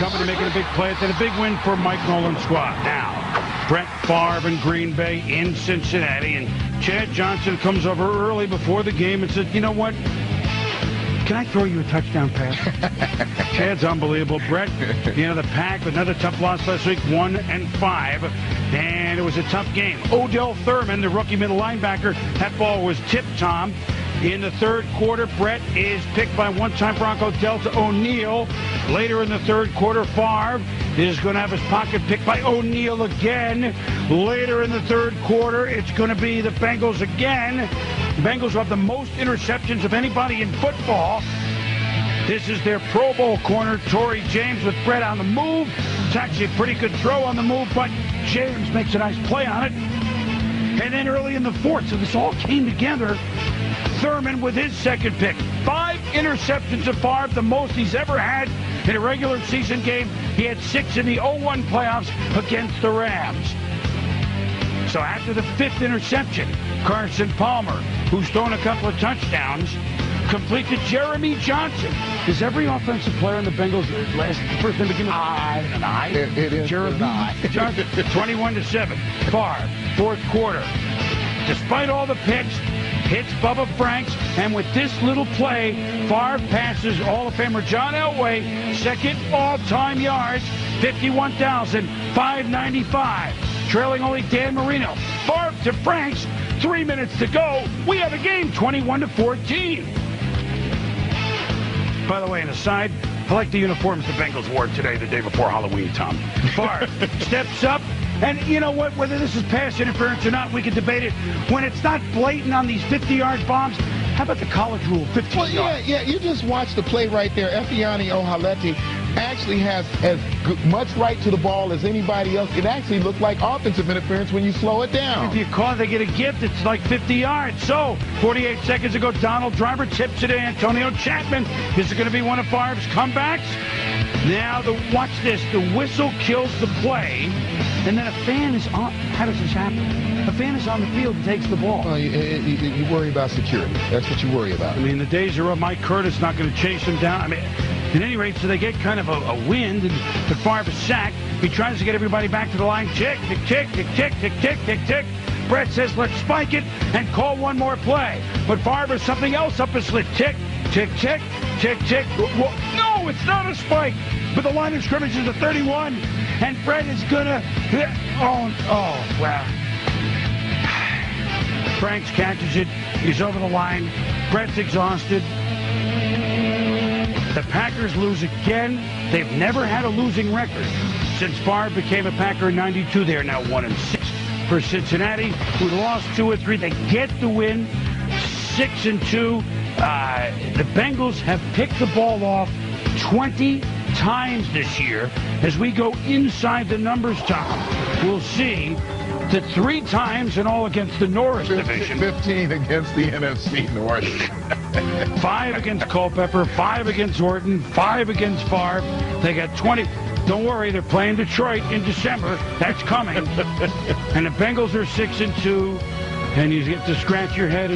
company making a big play. Then a big win for Mike Nolan's squad. Now, Brett Favre in Green Bay in Cincinnati, and Chad Johnson comes over early before the game and said, you know what? Can I throw you a touchdown pass? Chad's unbelievable. Brett, the Pack, another tough loss last week, 1-5. And it was a tough game. Odell Thurman, the rookie middle linebacker, that ball was tipped, Tom. In the third quarter, Brett is picked by one-time Bronco Delta O'Neal. Later in the third quarter, Favre is going to have his pocket picked by O'Neal again. Later in the third quarter, it's going to be the Bengals again. The Bengals have the most interceptions of anybody in football. This is their Pro Bowl corner, Torrey James, with Brett on the move. It's actually a pretty good throw on the move, but James makes a nice play on it. And then early in the fourth, so this all came together. Thurman with his second pick. 5 interceptions of Favre, the most he's ever had in a regular season game. He had 6 in the 0-1 playoffs against the Rams. So after the 5th interception, Carson Palmer, who's thrown a couple of touchdowns, complete to Jeremy Johnson. Is every offensive player in the Bengals first name begin with an I? It is Jeremy Johnson. 21-7. Favre, fourth quarter. Despite all the picks, hits Bubba Franks, and with this little play, Favre passes Hall of Famer John Elway, second all-time yards, 51,595. Trailing only Dan Marino. Favre to Franks, 3 minutes to go. We have a game, 21-14. By the way, an aside, I like the uniforms the Bengals wore today, the day before Halloween, Tom. Favre steps up. And you know what? Whether this is pass interference or not, we can debate it. When it's not blatant on these 50-yard bombs, how about the college rule, 15 yards? Yeah, you just watch the play right there. Efiani Ohalete actually has as much right to the ball as anybody else. It actually looked like offensive interference when you slow it down. If you call, they get a gift. It's like 50 yards. So, 48 seconds ago, Donald Driver tips it to Antonio Chapman. This is going to be one of Favre's comebacks. Now, watch this. The whistle kills the play, and then a fan is on. How does this happen? A fan is on the field and takes the ball. Well, you worry about security. That's what you worry about. I mean, the days are up. Mike Curtis not going to chase him down. I mean, at any rate, so they get kind of a wind, and the Favre is sacked. He tries to get everybody back to the line. Tick, tick, tick, tick, tick, tick, tick, tick, tick. Brett says, let's spike it and call one more play. But Favre has something else up his sleeve. Tick, tick, tick, tick, tick. No, it's not a spike. But the line of scrimmage is a 31, and Brett is going to... Oh, wow. Franks catches it. He's over the line. Brett's exhausted. The Packers lose again. They've never had a losing record since Favre became a Packer in '92. They are now 1-6. For Cincinnati, who lost 2 or 3, they get the win, 6-2. The Bengals have picked the ball off 20 times this year. As we go inside the numbers, Tom, we'll see that 3 times in all against the Norris division. 15 against the NFC North. 5 against Culpepper, 5 against Orton, 5 against Favre. They got 20. Don't worry, they're playing Detroit in December. That's coming. And the Bengals are 6-2, and you get to scratch your head and